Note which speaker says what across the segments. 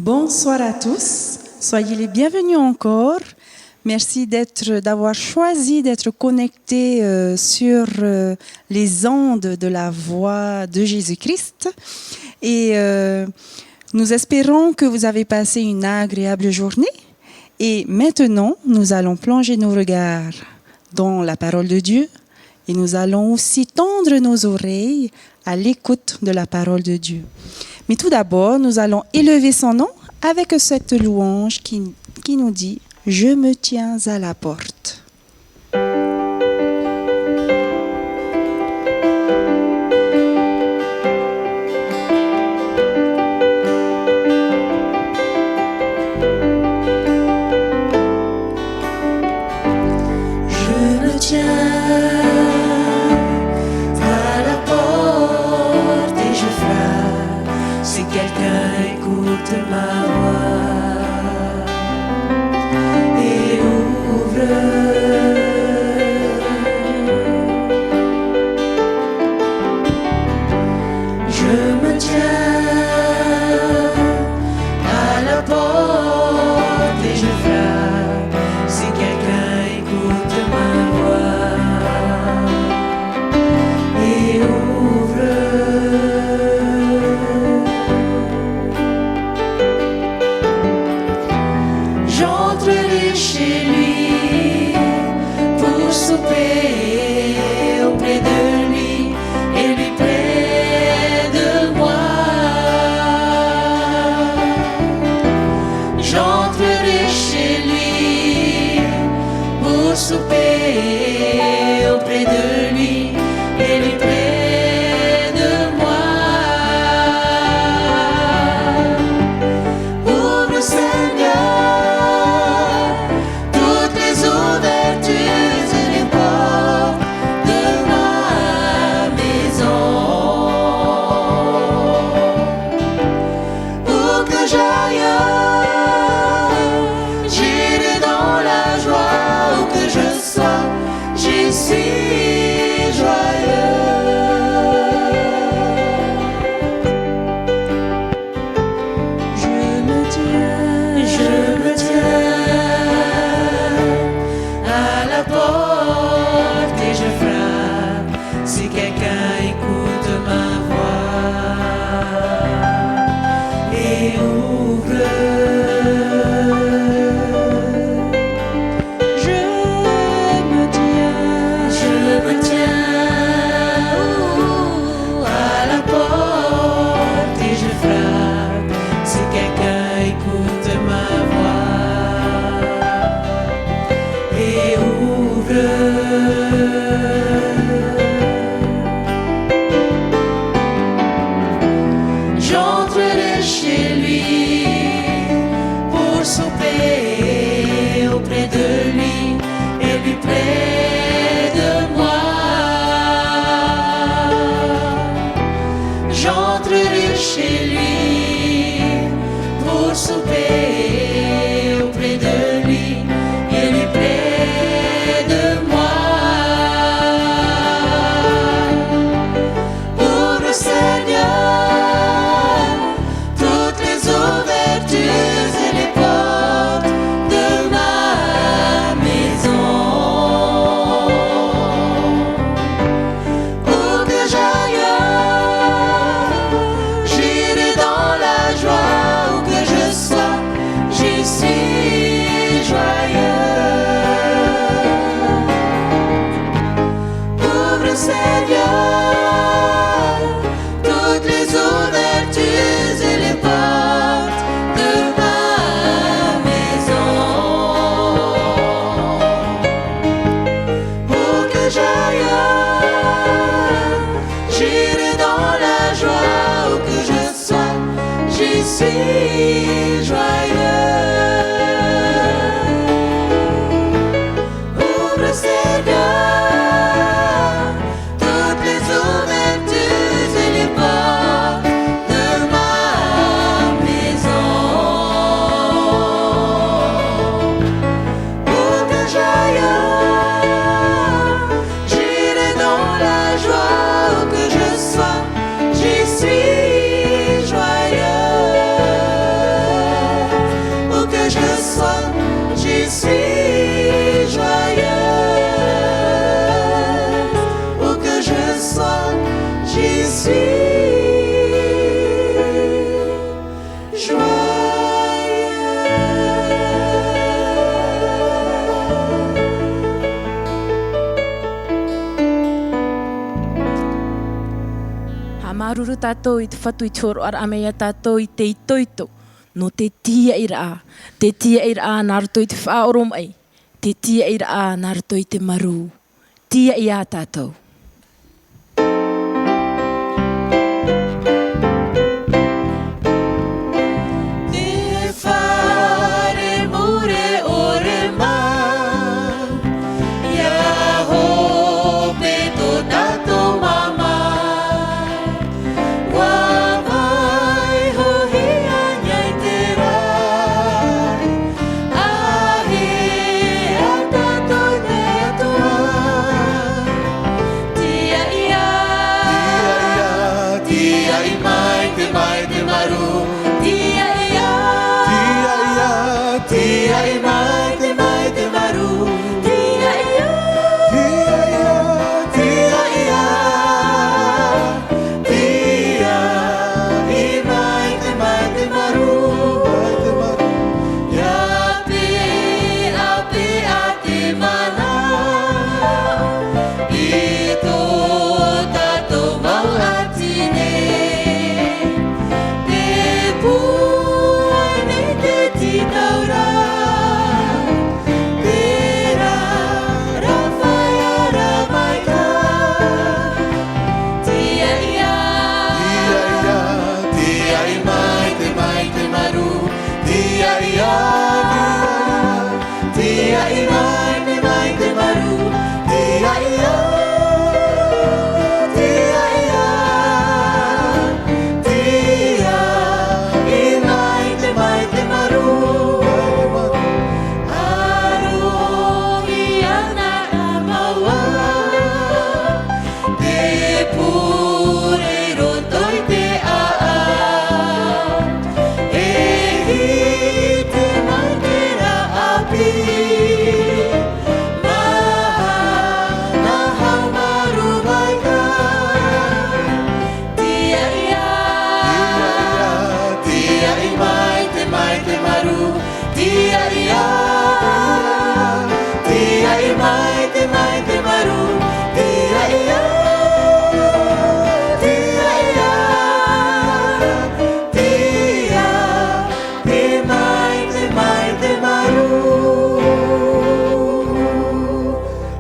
Speaker 1: Bonsoir à tous, soyez les bienvenus encore. Merci d'avoir choisi d'être connectés sur les ondes de la voix de Jésus-Christ. Et nous espérons que vous avez passé une agréable journée. Et maintenant, nous allons plonger nos regards dans la parole de Dieu et nous allons aussi tendre nos oreilles à l'écoute de la parole de Dieu. Mais tout d'abord, nous allons élever son nom avec cette louange qui nous dit « Je me tiens à la porte ».
Speaker 2: J'irai dans la joie où que je sois. suis joyeuse, où que je sois, j'y suis
Speaker 3: Maruru tātou I te whatu I tōro ara amea tātou I te itoito. No te tia I raa. Te tia I raa nā roto I te whaoro mai. Te tia I raa nā roto I te maru. Tia I a tātou.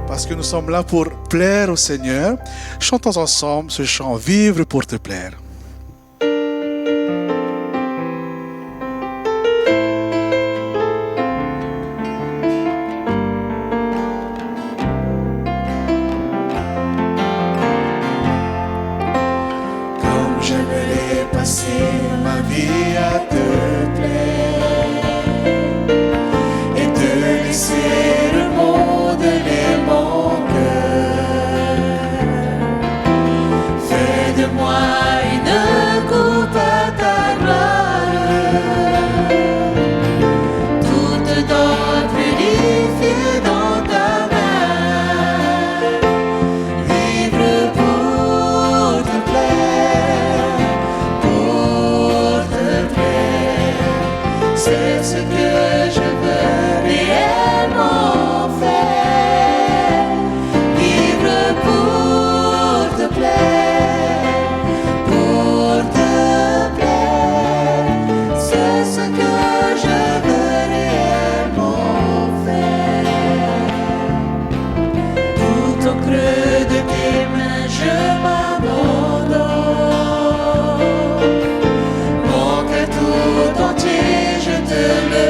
Speaker 4: Parce que nous sommes là pour plaire au Seigneur, chantons ensemble ce chant « Vivre pour te plaire ».
Speaker 2: Comme j'aimerais passer ma vie à te plaire et te laisser le monde et mon cœur. Fais de moi une coupe à ta gloire, toute donne purifiée dans ta main. Vivre pour te plaire, c'est ce que je veux réellement faire. Vivre pour te plaire, c'est ce que je veux réellement faire. Tout au creux de tes mains je m'abandonne. Mon cœur tout entier je te le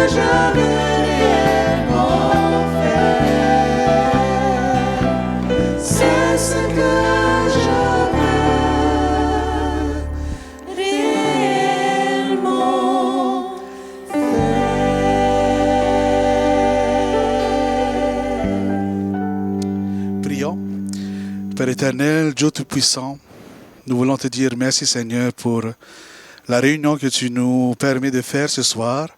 Speaker 2: je veux réellement faire. C'est ce que je veux réellement faire.
Speaker 4: Prions. Père éternel, Dieu Tout-Puissant, nous voulons te dire merci Seigneur pour la réunion que tu nous permets de faire ce soir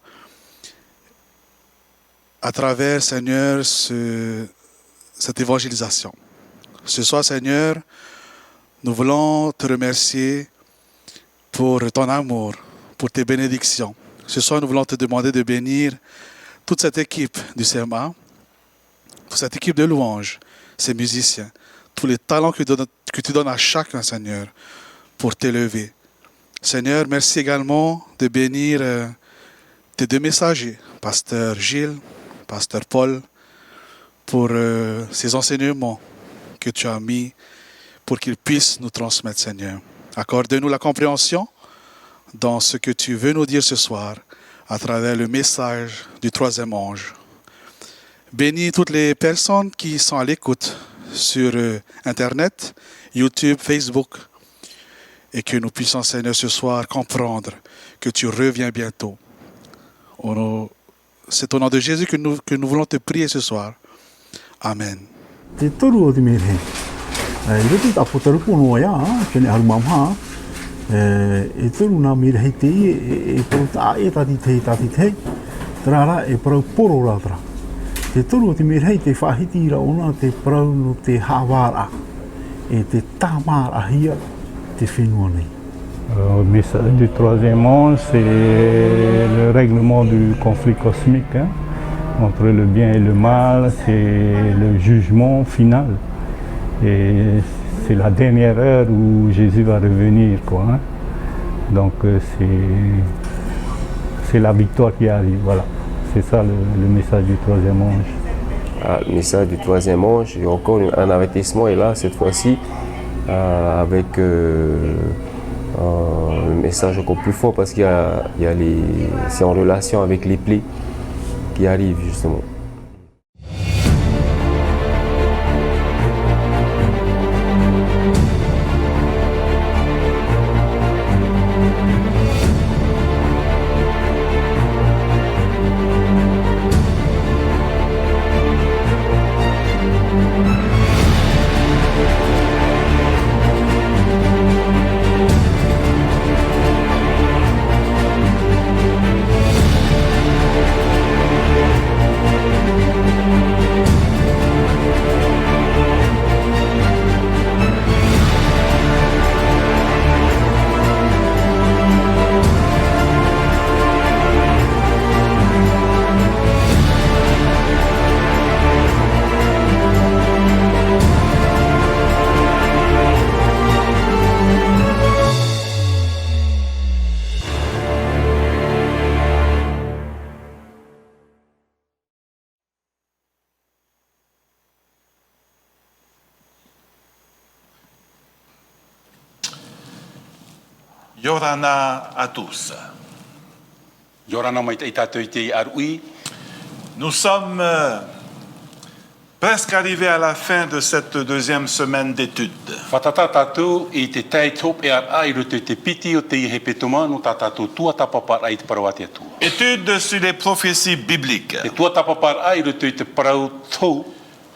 Speaker 4: à travers Seigneur cette évangélisation. Ce soir Seigneur, nous voulons te remercier pour ton amour, pour tes bénédictions. Ce soir nous voulons te demander de bénir toute cette équipe du CMA, toute cette équipe de louanges, ces musiciens, tous les talents que tu donnes à chacun, Seigneur, pour t'élever. Seigneur, merci également de bénir tes deux messagers, Pasteur Gilles, Pasteur Paul, pour ces enseignements que tu as mis pour qu'ils puissent nous transmettre, Seigneur. Accorde-nous la compréhension dans ce que tu veux nous dire ce soir à travers le message du troisième ange. Bénis toutes les personnes qui sont à l'écoute sur Internet, YouTube, Facebook, et que nous puissions, Seigneur, ce soir comprendre que tu reviens bientôt. C'est au nom de Jésus que nous voulons te prier ce soir. Amen.
Speaker 5: Te turu te mirhei te whahiti ra ona te parau no te hawara e te tamara hia te whenua nei.
Speaker 6: Le message du troisième ange, c'est le règlement du conflit cosmique entre le bien et le mal, c'est le jugement final. Et c'est la dernière heure où Jésus va revenir, quoi. Hein. Donc c'est la victoire qui arrive, voilà. C'est ça le message du troisième ange.
Speaker 7: Le message du troisième ange, il y a encore un avertissement, et là, cette fois-ci, avec un message encore plus fort, parce qu'il y a c'est en relation avec les plaies qui arrivent, justement.
Speaker 8: Yorana à tous. Nous sommes presque arrivés à la fin de cette deuxième semaine d'études. Études sur les prophéties bibliques,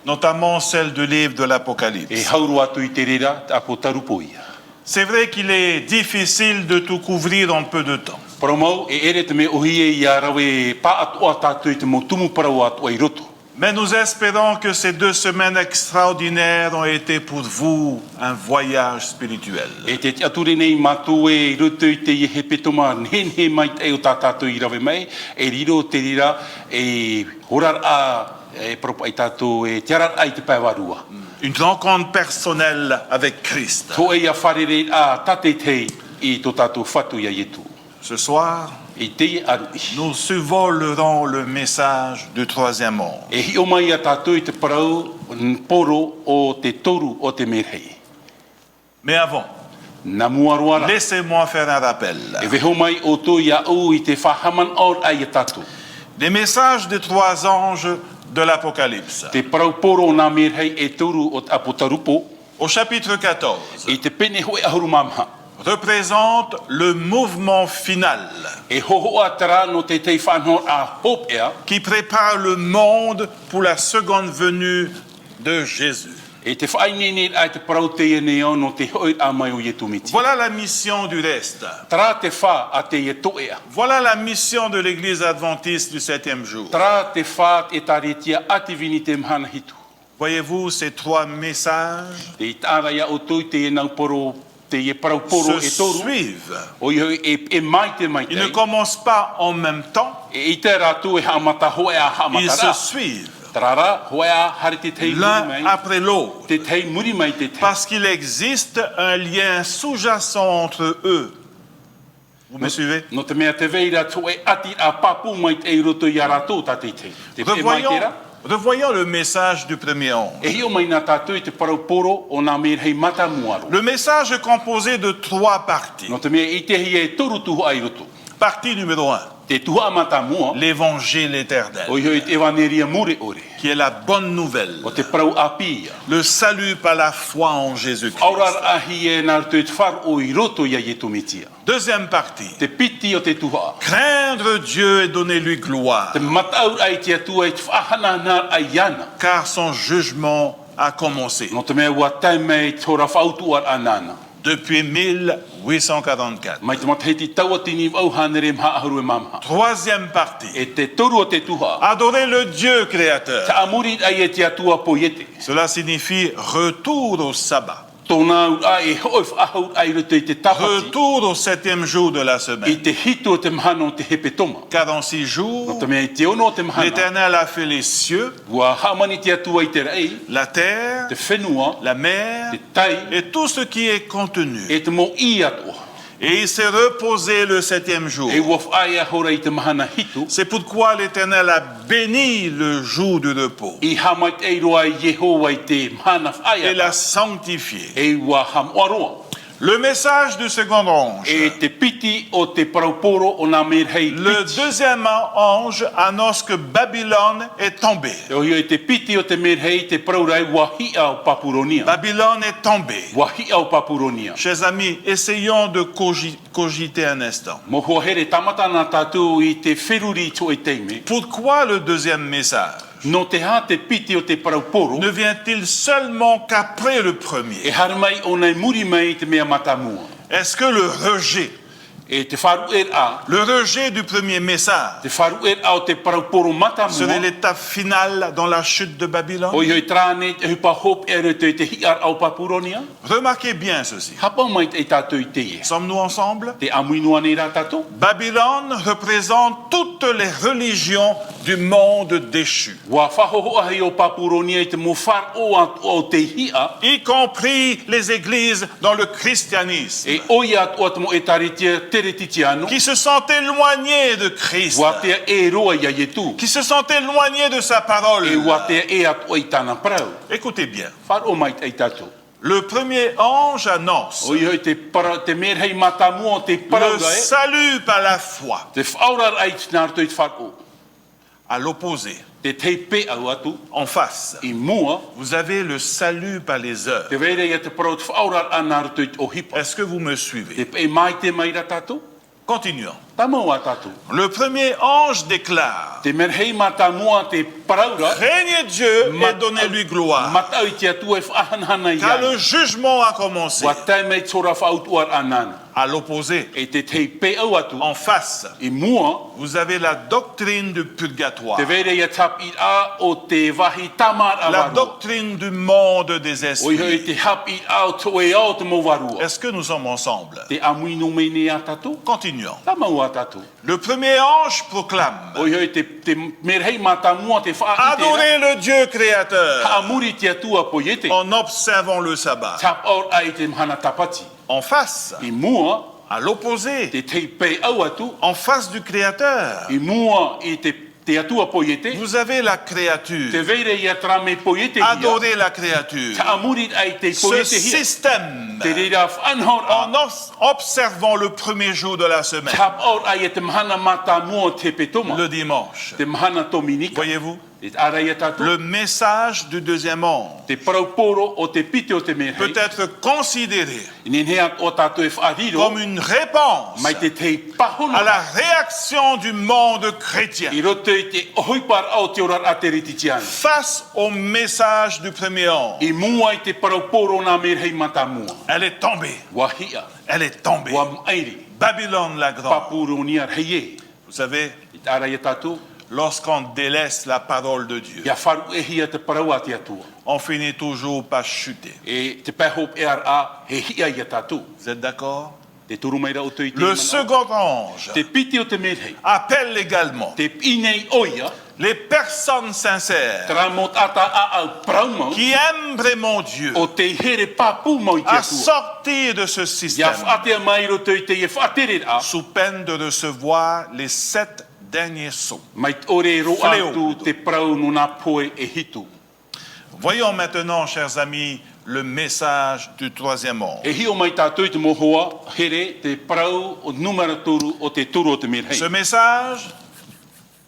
Speaker 8: notamment celle du livre de l'Apocalypse. C'est vrai qu'il est difficile de tout couvrir en peu de temps. Mais nous espérons que ces 2 semaines extraordinaires ont été pour vous un voyage spirituel. Une rencontre personnelle avec Christ. Ce soir, nous survolerons le message du troisième ange. Mais avant, laissez-moi faire un rappel. Les messages des 3 anges de l'Apocalypse.
Speaker 9: Te parauporo o nā merhei e turu o te apotarupo
Speaker 8: Au chapitre 14,
Speaker 9: i te pene hoe ahuru mamaha.
Speaker 8: représente le mouvement final
Speaker 9: E hoho atara no te tei whanhor a hope ea,
Speaker 8: qui prépare le monde pour la seconde venue de Jésus.
Speaker 9: e te whainene ai te parau te eneo no te hoi a mai o Ietu miti.
Speaker 8: Voilà la mission du reste.
Speaker 9: Tra te wha a te e to ea.
Speaker 8: Voilà la mission de l'Église adventiste du 7e jour.
Speaker 9: Tra te wha e taretia ati vini te mhana hitu.
Speaker 8: Voyez-vous ces 3 messages
Speaker 9: Te itara ia o tui te e nau poro, te e parau poro
Speaker 8: se
Speaker 9: e toru.
Speaker 8: suivent.
Speaker 9: O i hoi e mai te mai
Speaker 8: Ils ne
Speaker 9: tei.
Speaker 8: commencent pas en même temps,
Speaker 9: E i te ratu e hamata hoe a
Speaker 8: ils
Speaker 9: hamatara.
Speaker 8: se suivent
Speaker 9: Trara hoe a hari te tei muri
Speaker 8: l'un
Speaker 9: mai.
Speaker 8: après l'autre.
Speaker 9: Te tei muri mai te tei.
Speaker 8: Parce qu'il existe un lien sous-jacent entre eux. Vous me suivez?
Speaker 9: No te mea te veira tu e ati a papu mai te roto i a rātou ta te tei. Te e mai te ra.
Speaker 8: Revoyons le message du premier ange.
Speaker 9: E hio mai nā tātou i te parauporo o nā mea hei mata muaro.
Speaker 8: Le message est composé de 3 parties.
Speaker 9: No te mea i te hi e toru tuhu ai roto.
Speaker 8: Partie numéro 1,
Speaker 9: Te tuha mata mua,
Speaker 8: l'évangile éternel,
Speaker 9: o i hoi te evaneria mure ore.
Speaker 8: qui est la bonne nouvelle,
Speaker 9: O te parau apia.
Speaker 8: le salut par la foi en Jésus-Christ.
Speaker 9: Aurar ahi e nā rto e te whar o i roto ia Ietu mitia.
Speaker 8: Deuxième partie,
Speaker 9: Te piti o te tuha.
Speaker 8: craindre Dieu et donner lui gloire,
Speaker 9: Te matau ai te atua e te whahana nā ai ana.
Speaker 8: car son jugement a commencé
Speaker 9: No te mea ua taimei te ora whautu ar anana.
Speaker 8: depuis 1844.
Speaker 9: Mai te matahiti taua tini au hanere mha ahuru e mamha.
Speaker 8: Troisième partie,
Speaker 9: E te toru o te tuha.
Speaker 8: adorer le Dieu créateur.
Speaker 9: Te amuri ai e te atua poiete.
Speaker 8: Cela signifie retour au sabbat,
Speaker 9: Tōnā ai e hoi whaahau ai roto i te tapati.
Speaker 8: retour au 7e jour de la
Speaker 9: I
Speaker 8: semaine.
Speaker 9: te hito o te mahano o te hepe toma.
Speaker 8: Car en 6
Speaker 9: No
Speaker 8: jours,
Speaker 9: te mea i te ono o te mahana.
Speaker 8: l'Éternel a fait les cieux,
Speaker 9: Ua hamani te atua i te rei.
Speaker 8: la terre,
Speaker 9: Te whenua.
Speaker 8: la mer
Speaker 9: Te tai.
Speaker 8: et tout ce qui est contenu.
Speaker 9: E te mo i atua.
Speaker 8: Et il s'est reposé le 7e jour.
Speaker 9: E ua whaia hora i te mahana hitu.
Speaker 8: C'est pourquoi l'Éternel a béni le jour du repos
Speaker 9: I hamai te eiroa i Yehowa i te mahana
Speaker 8: et
Speaker 9: whaia.
Speaker 8: l'a sanctifié.
Speaker 9: E ua hamoaroa.
Speaker 8: Le message du second ange.
Speaker 9: E te piti o te parauporo o nā merhei
Speaker 8: Le
Speaker 9: piti.
Speaker 8: deuxième ange annonce que Babylone est tombée.
Speaker 9: E o hio e te piti o te merhei te paraurai ua hia o Papuronia.
Speaker 8: Babylone est tombée.
Speaker 9: Ua hia o Papuronia.
Speaker 8: Chers amis, essayons de cogiter un instant.
Speaker 9: Mo hoa here tamata nā tātou i te wheruri to e teime.
Speaker 8: Pourquoi le deuxième message
Speaker 9: No te hā te piti o te parauporo.
Speaker 8: ne vient-il seulement qu'après le
Speaker 9: E
Speaker 8: premier?
Speaker 9: haramai o nei muri mai te mea matamua.
Speaker 8: Est-ce que le rejet,
Speaker 9: E te wharu a.
Speaker 8: le rejet du premier message
Speaker 9: Te wharu a o te parauporo matamua.
Speaker 8: serait l'étape finale dans la chute de
Speaker 9: O
Speaker 8: Babylone?
Speaker 9: hoi trāne te hupa hop e te hiar au Papuronia.
Speaker 8: Remarquez bien ceci.
Speaker 9: Hapa mai te tātou i te e.
Speaker 8: Sommes-nous ensemble?
Speaker 9: Te amuinua nei rā tātou.
Speaker 8: Babylone représente toutes les religions du monde déchu,
Speaker 9: Wa whahoho ahi o Papuronia i te mowhar o te hia.
Speaker 8: y compris les églises dans le christianisme,
Speaker 9: E oi atu atu mo e taritia tere titiano.
Speaker 8: qui se sont éloignés de Christ,
Speaker 9: Wa te e roa ia Ietu.
Speaker 8: qui se sont éloignés de sa parole.
Speaker 9: E wa te e atu i tāna parau.
Speaker 8: Écoutez bien.
Speaker 9: Wharo mai te tātou.
Speaker 8: Le premier ange annonce
Speaker 9: O i te merhei matamua o te
Speaker 8: le
Speaker 9: parauga e.
Speaker 8: salut par la foi.
Speaker 9: Te whaurar ai te nārto i te wharo.
Speaker 8: À l'opposé,
Speaker 9: Te teipe au atu.
Speaker 8: en face,
Speaker 9: I mua.
Speaker 8: vous avez le salut par les œuvres.
Speaker 9: Te veire ia te parau te whaurar a nārto i te o hipa.
Speaker 8: Est-ce que vous me suivez?
Speaker 9: Te e mai te mai ra tātou.
Speaker 8: Continuons.
Speaker 9: Tamau a tātou.
Speaker 8: Le premier ange déclare:
Speaker 9: Te merhei matamua te paraura.
Speaker 8: craignez Dieu et donnez-lui gloire,
Speaker 9: Matau i te atua e whahanhana i
Speaker 8: car le
Speaker 9: ana.
Speaker 8: jugement a commencé.
Speaker 9: Wa taimei tora whautuar anana.
Speaker 8: À l'opposé,
Speaker 9: E te teipe au atu.
Speaker 8: en face,
Speaker 9: I mua.
Speaker 8: vous avez la doctrine du purgatoire,
Speaker 9: Te veire ia tap i a o te wahi tamar a
Speaker 8: la
Speaker 9: waru.
Speaker 8: doctrine du monde des
Speaker 9: O i hoi
Speaker 8: esprits.
Speaker 9: te hap i a o to e ao te mo warua.
Speaker 8: Est-ce que nous sommes ensemble?
Speaker 9: Te amuino mei ne a tatu.
Speaker 8: Continuons.
Speaker 9: Tamau a tatu.
Speaker 8: Le premier ange proclame:
Speaker 9: O i hoi te merhei matamua te wha i te ra.
Speaker 8: adorez le Dieu créateur
Speaker 9: Ha amuri te atua po iete.
Speaker 8: en observant le sabbat.
Speaker 9: Tap or ai te mhana tapati.
Speaker 8: En face,
Speaker 9: I mua.
Speaker 8: à l'opposé,
Speaker 9: Te teipe au atu.
Speaker 8: en face du créateur,
Speaker 9: I mua i te Te atua poiete.
Speaker 8: Vous avez la créature.
Speaker 9: Te veire ia tra me poiete hia.
Speaker 8: Adorez la créature.
Speaker 9: Te amurit ai te
Speaker 8: Ce
Speaker 9: poiete hia.
Speaker 8: système,
Speaker 9: Te reira whanhor a.
Speaker 8: en observant le premier jour de la semaine,
Speaker 9: Tap or ai te mahana mata mua te petoma.
Speaker 8: le dimanche,
Speaker 9: Te mahana tominika.
Speaker 8: voyez-vous,
Speaker 9: Te ara ia tatu.
Speaker 8: le message du deuxième ange
Speaker 9: Te parauporo o te pite o te mehei.
Speaker 8: peut être considéré
Speaker 9: Ninhea o tatu e whaariro.
Speaker 8: comme une réponse
Speaker 9: Mai te te pahona.
Speaker 8: à la réaction du monde chrétien
Speaker 9: I roto i te ohoipar au te orar a te rititiana.
Speaker 8: face au message du premier ange.
Speaker 9: I mua i te parauporo nā merhei mata mua.
Speaker 8: Elle est tombée.
Speaker 9: Wa hia.
Speaker 8: Elle est tombée.
Speaker 9: Wa mairi.
Speaker 8: Babylone la grande.
Speaker 9: Papuru niar heye.
Speaker 8: Vous savez,
Speaker 9: I te ara ia tatu.
Speaker 8: lorsqu'on délaisse la parole de Dieu,
Speaker 9: Ia wharu e hia te paraua te atua.
Speaker 8: on finit toujours par chuter.
Speaker 9: E te pehop e ar a he hia ia tatu.
Speaker 8: Vous êtes d'accord?
Speaker 9: Te turu meira o te iti.
Speaker 8: Le second ange
Speaker 9: Te piti o te merhei.
Speaker 8: appelle également
Speaker 9: Te inei oia.
Speaker 8: les personnes sincères
Speaker 9: Tra mot ata a au praumau.
Speaker 8: qui aiment vraiment Dieu
Speaker 9: O te here papu mau te
Speaker 8: à
Speaker 9: atua.
Speaker 8: sortir de ce
Speaker 9: Ia
Speaker 8: système
Speaker 9: whatea mai roto i te ia whatere a.
Speaker 8: sous peine de recevoir les 7 derniers sceaux.
Speaker 9: Mai ore ro
Speaker 8: Fleo.
Speaker 9: atu te prau no nā poe e hitu.
Speaker 8: Voyons maintenant, chers amis, le message du troisième ange.
Speaker 9: E hio mai tātou te mohoa, here te prau o numera turu o te turu o te mirhei.
Speaker 8: Ce message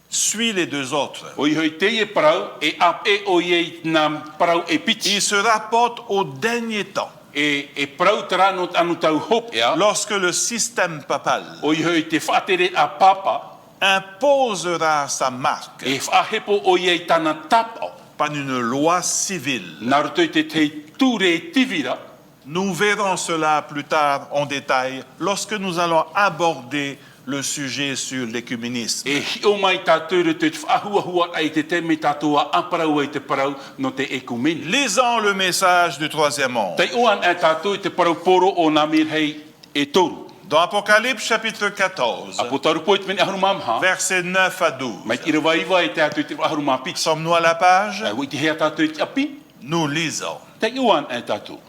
Speaker 8: suit les deux autres.
Speaker 9: O i hoi te e prau, e ap e o i nā prau e piti.
Speaker 8: Il se rapporte au dernier temps,
Speaker 9: E prau tarano anu tau hop ea,
Speaker 8: lorsque le système papal
Speaker 9: o i hoi te whatere a papa,
Speaker 8: imposera sa marque
Speaker 9: e whahepo o i tana tapa.
Speaker 8: par une loi civile.
Speaker 9: Nā roto i te ture tivira,
Speaker 8: Nous verrons cela plus tard en détail lorsque nous allons aborder le sujet sur l'écuménisme.
Speaker 9: e hio mai tātou roto i te whahuahua ai te te me tātou a aparau ai te parau no te ekumeni.
Speaker 8: Lisons le message du troisième ange.
Speaker 9: Tei oan e tātou i te parau poro o nā mirhei e toru.
Speaker 8: Dans Apocalypse chapitre 14,
Speaker 9: Apo taru po i te meni aharu mamha,
Speaker 8: versets 9 à 12.
Speaker 9: mai te irawaiwa e tātou i te aharu mapiti.
Speaker 8: Sommes-nous à la page?
Speaker 9: Ai hui te hea tātou i te api,
Speaker 8: Nous lisons.
Speaker 9: tei oan e tātou.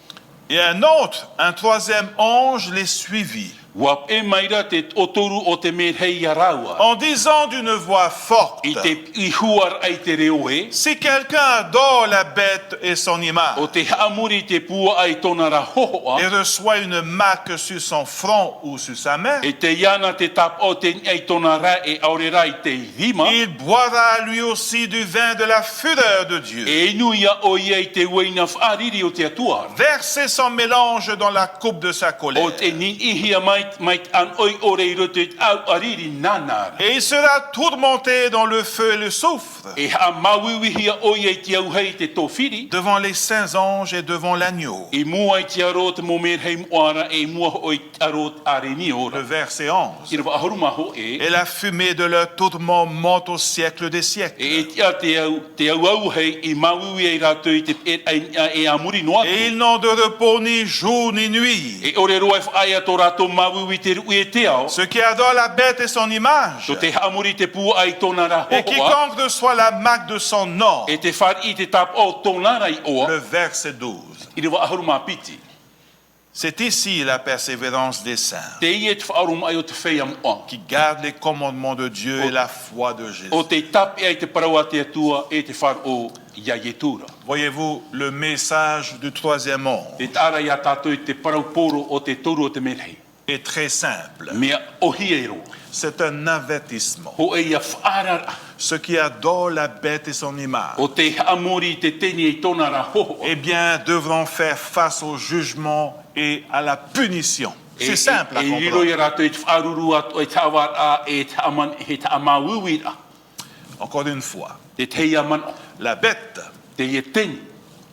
Speaker 8: Et un troisième ange les suivit,
Speaker 9: Wap e maira te otoru o te merhei araua.
Speaker 8: en disant d'une voix forte,
Speaker 9: I te ihuar ai te reo e,
Speaker 8: si quelqu'un adore la bête et son image,
Speaker 9: o te haamuri te pua ai tona ra hohoa,
Speaker 8: et reçoit une marque sur son front ou sur sa main,
Speaker 9: e te iana te tap o te ai tona ra e aurera i te rima,
Speaker 8: il boira lui aussi du vin de la fureur de Dieu.
Speaker 9: e inuia o ia i te weina whaariri o te atuar.
Speaker 8: Verser son mélange dans la coupe de sa colère.
Speaker 9: O te nin ihia mai an oi ore i roto i au ariri nanara.
Speaker 8: Et il sera tourmenté dans le feu et le soufre,
Speaker 9: E ha mawiwihia o ia i te auhei te tofiri,
Speaker 8: devant les saints anges et devant l'agneau.
Speaker 9: e mua i te arot mo merhei moara e mua o i arot areni
Speaker 8: Le
Speaker 9: ora.
Speaker 8: verset 11.
Speaker 9: I rawa ahurumaho
Speaker 8: Et la fumée de leur tourment monte au siècle des siècles.
Speaker 9: e tia te au hei i mawiwi e rato i te e amuri noa.
Speaker 8: Et ils n'ont de repos ni jour ni nuit.
Speaker 9: E ore roa whaia tō rato mawiwi te rui e te ao.
Speaker 8: Ceux qui adorent la bête et son image,
Speaker 9: So te amuri te pu ai tōna ra
Speaker 8: et
Speaker 9: hohoa.
Speaker 8: quiconque reçoit la marque de son nom.
Speaker 9: E te whar i te tap o tōna rai oa.
Speaker 8: Le verset 12.
Speaker 9: I rewa ahuruma piti.
Speaker 8: C'est ici la persévérance des saints,
Speaker 9: Te i e te whaarum ai o te whea moa.
Speaker 8: qui gardent les commandements de Dieu et la foi de Jésus.
Speaker 9: O te tap e ai te parawa te atua e te whar o ia ietura.
Speaker 8: Voyez-vous le message du troisième ange
Speaker 9: Te tara ia tātou i te parau poro o te toru o te merhei.
Speaker 8: est très simple.
Speaker 9: Mea ohi e ro.
Speaker 8: C'est un avertissement.
Speaker 9: Ho e ia whaarara.
Speaker 8: Ceux qui adorent la bête et son image,
Speaker 9: O te amuri te teni e tōna ra hohoa.
Speaker 8: eh bien, devront faire face au jugement et à la punition. C'est simple à
Speaker 9: E riro
Speaker 8: comprendre.
Speaker 9: i rato i te whaaruru atu e te awar a e te aman he te amawiwi a.
Speaker 8: Encore une fois,
Speaker 9: Te te aman
Speaker 8: la bête
Speaker 9: te e teni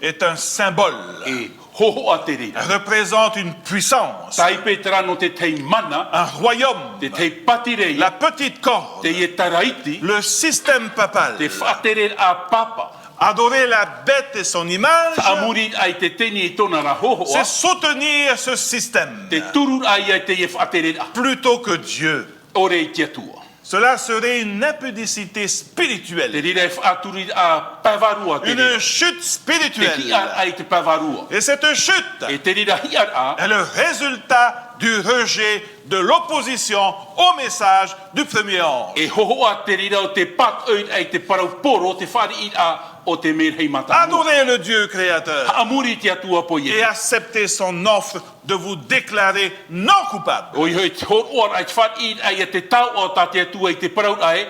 Speaker 8: est un symbole,
Speaker 9: e hohoa te rira.
Speaker 8: représente une puissance,
Speaker 9: Taipe tera no te te mana,
Speaker 8: un royaume,
Speaker 9: te te patirei,
Speaker 8: la petite corde,
Speaker 9: te e taraiti,
Speaker 8: le système papal.
Speaker 9: te whatere a papa.
Speaker 8: Adorer la bête et son image,
Speaker 9: Amuri ai te teni e tōna ra hohoa.
Speaker 8: c'est soutenir ce système
Speaker 9: Te turu ai ai te e whatere a.
Speaker 8: plutôt que Dieu.
Speaker 9: Ore i te atua.
Speaker 8: Cela serait une impudicité spirituelle,
Speaker 9: Te rira e whaaturi a pavarua te rira.
Speaker 8: une chute
Speaker 9: Te
Speaker 8: spirituelle.
Speaker 9: hiar ai te pavarua.
Speaker 8: Et cette chute
Speaker 9: E te rira hiar a,
Speaker 8: est le résultat du rejet de l'opposition au message du premier ange.
Speaker 9: e hohoa te rira o te pat oin ai te parau poro, te whari i a o te merhei mata.
Speaker 8: Adorez le Dieu créateur
Speaker 9: Amuri te atua po
Speaker 8: et
Speaker 9: ye.
Speaker 8: acceptez son offre de vous déclarer non coupable.
Speaker 9: O i hoi te hor ai te whari i ai te tau o ta te atua i te parau ai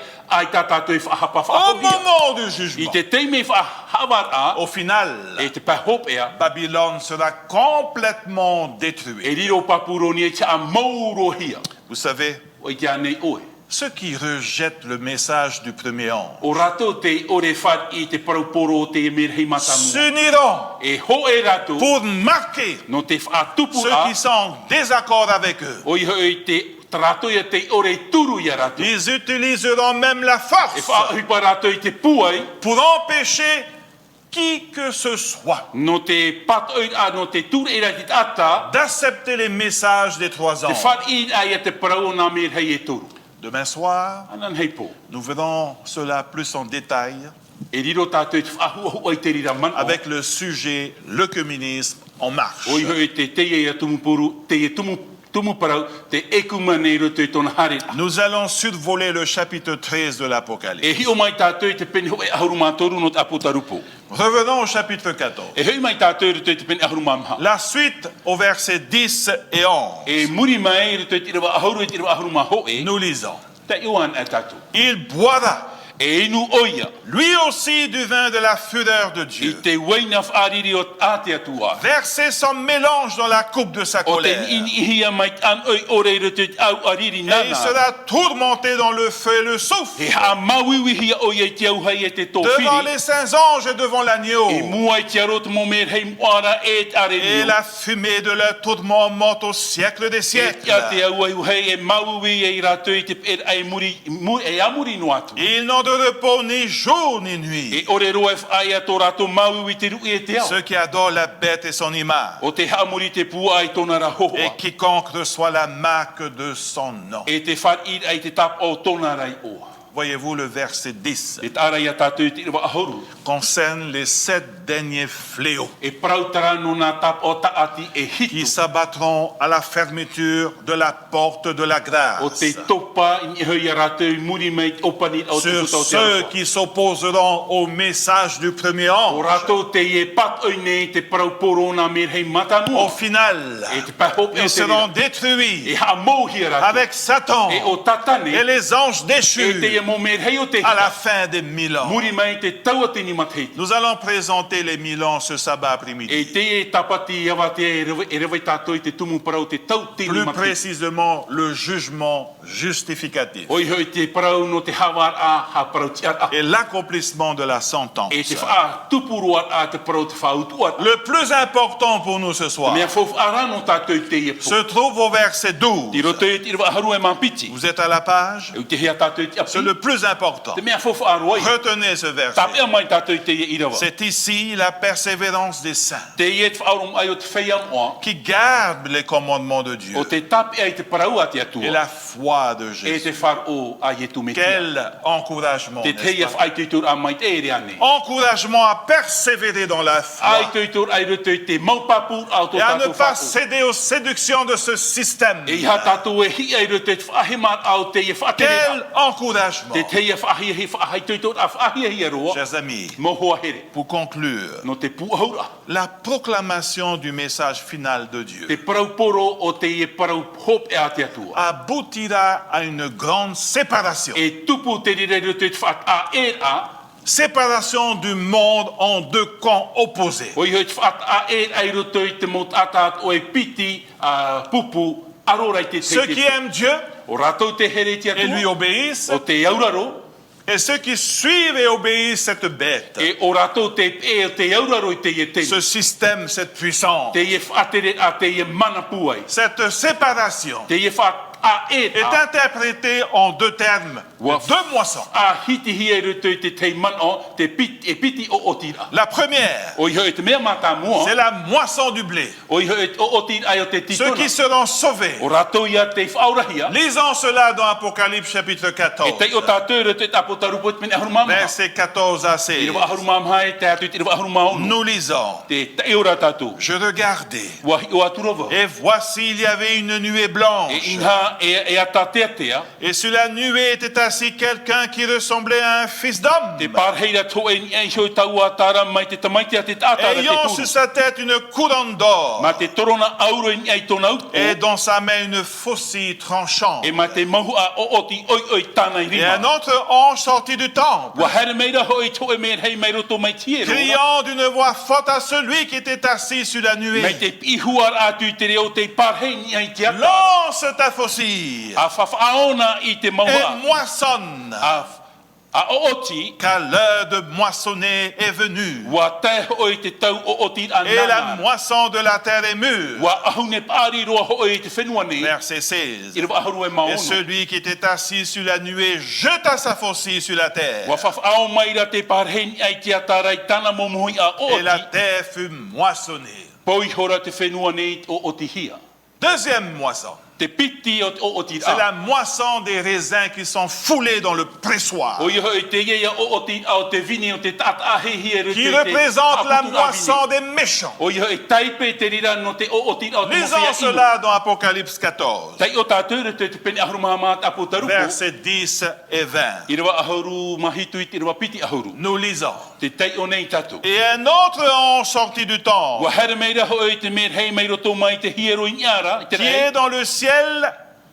Speaker 9: ta tātou i whahapa
Speaker 8: Au
Speaker 9: whahapia.
Speaker 8: moment du
Speaker 9: I
Speaker 8: jugement,
Speaker 9: te teime whahawar a,
Speaker 8: au final,
Speaker 9: e te pahop ea,
Speaker 8: Babylone sera complètement détruite.
Speaker 9: e riro papuroni e te a mauro hia.
Speaker 8: Vous savez,
Speaker 9: O i te anei oe.
Speaker 8: ceux qui rejettent le message du premier ange
Speaker 9: O rato te ore whari i te parau poro o te merhei matamu.
Speaker 8: s'uniront
Speaker 9: E ho e rato,
Speaker 8: pour marquer
Speaker 9: no te whaatupu
Speaker 8: ceux
Speaker 9: a,
Speaker 8: qui sont en désaccord avec eux.
Speaker 9: o i hoi te trato ia te ore turu ia rato.
Speaker 8: Ils utiliseront même la
Speaker 9: E
Speaker 8: force
Speaker 9: whaahipa rato i te puai,
Speaker 8: pour empêcher qui que ce soit
Speaker 9: no te pat oin a, no te ture ira ki ata,
Speaker 8: d'accepter les messages des trois
Speaker 9: te
Speaker 8: anges.
Speaker 9: whari i ai te parau na merhei e turu.
Speaker 8: Demain soir,
Speaker 9: Anan hei po.
Speaker 8: nous verrons cela plus en détail
Speaker 9: E riro tātou i te whaahuahu ai te rira man o.
Speaker 8: avec le sujet l'œcuménisme en marche.
Speaker 9: O i hoi te teie ia tumupuru, teie tumuparau, te ekumane roto i tona hare.
Speaker 8: Nous allons survoler le chapitre 13 de l'Apocalypse.
Speaker 9: E hio mai tātou i te peni hoi ahuru mātoru no te aputarupo.
Speaker 8: Revenons au chapitre 14.
Speaker 9: E hoi mai tātou roto i te peni ahuru māmaha.
Speaker 8: La suite au verset 10 et 11.
Speaker 9: E muri mai roto i te rewa ahuru i te rewa ahuru māhoe.
Speaker 8: Nous lisons.
Speaker 9: Ta iwan e tātou.
Speaker 8: Il boira,
Speaker 9: E inu oia.
Speaker 8: lui aussi, du vin de la fureur de
Speaker 9: I
Speaker 8: Dieu.
Speaker 9: te waina whaariri o ate atua.
Speaker 8: Verser son mélange dans la coupe de sa
Speaker 9: O te
Speaker 8: colère.
Speaker 9: in ihia mai an oi ore roto i te au ariri
Speaker 8: Et il
Speaker 9: nana.
Speaker 8: sera tourmenté dans le feu et le soufre.
Speaker 9: E ha mawiwi hia oia i te au hai e te
Speaker 8: Devant
Speaker 9: tōwhiri.
Speaker 8: les saints anges et devant l'agneau.
Speaker 9: E mua i te arot mo mer hei moara e te
Speaker 8: Et
Speaker 9: areri.
Speaker 8: la fumée de leur tourment monte au siècle des
Speaker 9: E
Speaker 8: siècles.
Speaker 9: tia te au ai uhei e mawiwi e rato i te e ai muri, e amuri no atu.
Speaker 8: Ils n'ont de repos ni jour ni nuit.
Speaker 9: E ore roa e whaai a tō rato mawiwi te rui e te au.
Speaker 8: Ceux qui adorent la bête et son image.
Speaker 9: O te hamuri te pua ai tōna rahoa.
Speaker 8: Et quiconque reçoit la marque de son nom.
Speaker 9: E te whari ai te tap o tōna rai oa.
Speaker 8: Voyez-vous, le verset 10
Speaker 9: E tāra ia tātou i te rewa ahoru.
Speaker 8: concerne les 7 derniers fléaux
Speaker 9: E prautara no nā tap o taati e
Speaker 8: qui
Speaker 9: hitu.
Speaker 8: s'abattront à la fermeture de la porte de la
Speaker 9: O
Speaker 8: grâce.
Speaker 9: te topa i hoi a ratou i muri mai opani o te
Speaker 8: Sur
Speaker 9: puta o te
Speaker 8: ceux
Speaker 9: aroa.
Speaker 8: qui s'opposeront au message du premier
Speaker 9: O
Speaker 8: ange.
Speaker 9: rato te e pat oine te prauporo nā mer hei
Speaker 8: Au
Speaker 9: matanua.
Speaker 8: final,
Speaker 9: E te pahop e o
Speaker 8: ils
Speaker 9: te
Speaker 8: seront
Speaker 9: rira.
Speaker 8: détruits
Speaker 9: E ha mouhi a ratou.
Speaker 8: avec Satan
Speaker 9: E o tatane.
Speaker 8: et les anges
Speaker 9: E te
Speaker 8: déchus
Speaker 9: e mo mer hei o te
Speaker 8: à la
Speaker 9: hita.
Speaker 8: fin des 1000 ans.
Speaker 9: Muri mai te taua te ni matheiti.
Speaker 8: Nous allons présenter les 1000 ans ce sabbat après-midi.
Speaker 9: E te e tapati awa te e rewa tātou i te tumu parau te tau te ni
Speaker 8: Plus
Speaker 9: matheiti.
Speaker 8: précisément, le jugement justificatif
Speaker 9: Oi hoi te parau no te hawar a ha parau ti a.
Speaker 8: et l'accomplissement de la sentence.
Speaker 9: E te wha tupuru a te parau te whautu a.
Speaker 8: Le plus important pour nous ce soir
Speaker 9: Mea fofu arano tātou i te e po.
Speaker 8: se trouve au verset
Speaker 9: Ti
Speaker 8: 12.
Speaker 9: roto e te rewa haru e mampiti.
Speaker 8: Vous êtes à la page?
Speaker 9: E te hea tātou i te
Speaker 8: C'est
Speaker 9: api.
Speaker 8: le plus important.
Speaker 9: Te mea fofu aroa i.
Speaker 8: Retenez ce verset.
Speaker 9: Tapea mai tātou i te e irawa.
Speaker 8: C'est ici la persévérance des saints
Speaker 9: Te e te whaurum ai o te whaiam oa.
Speaker 8: qui gardent les commandements de Dieu
Speaker 9: O te tapea i te parau a te atua.
Speaker 8: et la foi de
Speaker 9: E
Speaker 8: Jésus.
Speaker 9: te whar o a ye tu me tia.
Speaker 8: Quel encouragement,
Speaker 9: Te
Speaker 8: n'est-ce
Speaker 9: teia
Speaker 8: pas?
Speaker 9: whai te tur a mai te ere ane.
Speaker 8: Encouragement à persévérer dans la
Speaker 9: Ai
Speaker 8: foi
Speaker 9: te tur ai roto i te maupapur au tō
Speaker 8: et à ne
Speaker 9: tātou
Speaker 8: pas
Speaker 9: whao.
Speaker 8: céder aux séductions de ce système.
Speaker 9: E iha tātou e hi ai roto i te whahemar au te e whatere.
Speaker 8: Quel encouragement,
Speaker 9: Te teia whahia he whahai te tur a whahia hi aroa.
Speaker 8: chers amis.
Speaker 9: Mohoa here.
Speaker 8: Pour conclure,
Speaker 9: No te puahaura.
Speaker 8: la proclamation du message final de
Speaker 9: Te
Speaker 8: Dieu
Speaker 9: parauporo o te e parau hop e a te atua.
Speaker 8: aboutira à une grande séparation.
Speaker 9: E tupu te rire roto i te whaat a e a.
Speaker 8: Séparation du monde en deux camps opposés.
Speaker 9: O i hoi te whaat a e ai roto i te mot atat o e piti a pupu arora i te
Speaker 8: Ceux qui aiment Dieu
Speaker 9: O ratou te here te
Speaker 8: et lui
Speaker 9: atua.
Speaker 8: obéissent,
Speaker 9: O te auraro.
Speaker 8: et ceux qui suivent et obéissent cette bête,
Speaker 9: E o ratou te e o te auraro i te e te.
Speaker 8: ce système, cette puissance,
Speaker 9: Te e whaatere a te e mana puai.
Speaker 8: cette séparation
Speaker 9: Te e whaat a e
Speaker 8: est
Speaker 9: a.
Speaker 8: interprétée en deux termes deux moissons.
Speaker 9: A hiti hia ruto i te teiman o te piti o otira.
Speaker 8: La première,
Speaker 9: O iho e te mea mata mua.
Speaker 8: c'est la moisson du blé.
Speaker 9: O iho e o otira ai o te
Speaker 8: Ceux qui
Speaker 9: titona.
Speaker 8: seront sauvés.
Speaker 9: O rato ia te whaurahia.
Speaker 8: Lisons cela dans Apocalypse chapitre
Speaker 9: E
Speaker 8: 14,
Speaker 9: tei o tātou ruto e tapotarupo te mene ahurumama.
Speaker 8: versets 14 à
Speaker 9: I
Speaker 8: 16.
Speaker 9: rawa ahurumama hai te atu i te rawa ahurumama ono.
Speaker 8: Nous lisons.
Speaker 9: Te tei o ratatou.
Speaker 8: Je regardais,
Speaker 9: Wahi o aturova.
Speaker 8: et voici il y avait une nuée blanche.
Speaker 9: E inha e atateatea.
Speaker 8: Et sur la nuée était assis quelqu'un qui ressemblait à un fils d'homme,
Speaker 9: Te parheira to e ni e hoi tau a tara mai te tamaiti a te tātara te
Speaker 8: ayant
Speaker 9: tūru.
Speaker 8: sur sa tête une couronne d'or,
Speaker 9: Ma te torona auro e ni ai tona upo.
Speaker 8: et dans sa main une faucille tranchante.
Speaker 9: E ma te mahu a o oti oi tāna i
Speaker 8: Et un
Speaker 9: rima.
Speaker 8: autre ange sortit du temple,
Speaker 9: Wa here meira hoi to e mea hei mai roto mai tiero.
Speaker 8: criant d'une voix forte à celui qui était assis sur la
Speaker 9: Mai
Speaker 8: nuée:
Speaker 9: te pihuar atu i te reo te parhei ni ai te ata.
Speaker 8: lance ta faucille
Speaker 9: A whawhaona i te
Speaker 8: et
Speaker 9: maua.
Speaker 8: moissonne,
Speaker 9: A o oti.
Speaker 8: car l'heure de moissonner est venue,
Speaker 9: Wa te hoi te tau o oti
Speaker 8: et la
Speaker 9: anana.
Speaker 8: moisson de la terre est mûre.
Speaker 9: Wa ahune pari roa hoi te whenua ne.
Speaker 8: Verset 16.
Speaker 9: I rewa ahuru e
Speaker 8: Et
Speaker 9: maono.
Speaker 8: celui qui était assis sur la nuée jeta sa faucille sur la terre,
Speaker 9: Wa whawhao mai ra te parhei ni ai te ata i tana momohi a o
Speaker 8: et la
Speaker 9: oti.
Speaker 8: terre fut moissonnée.
Speaker 9: Poi hora te whenua ne o oti hia.
Speaker 8: Deuxième moisson,
Speaker 9: Te piti o oti
Speaker 8: c'est
Speaker 9: a.
Speaker 8: la moisson des raisins qui sont foulés dans le pressoir,
Speaker 9: O iho e te ia o oti a o te vini o te tata a hehi e
Speaker 8: qui représente la moisson des méchants.
Speaker 9: O iho e taipe te rira no te o oti a o te
Speaker 8: Lisons
Speaker 9: mawhia inu.
Speaker 8: cela dans Apocalypse 14,
Speaker 9: Tai o tātou te pene ahuruma ma tapu tarupo.
Speaker 8: versets 10 et 20.
Speaker 9: I rewa ahuru mahitu i te rewa piti ahuru.
Speaker 8: Nous lisons.
Speaker 9: Te tai o nei tatu.
Speaker 8: Et un autre ange sortit du temple,
Speaker 9: Wa here meira hoi te mer hei mai roto mai te hiero i niara. I te
Speaker 8: qui
Speaker 9: rei.
Speaker 8: est dans le ciel,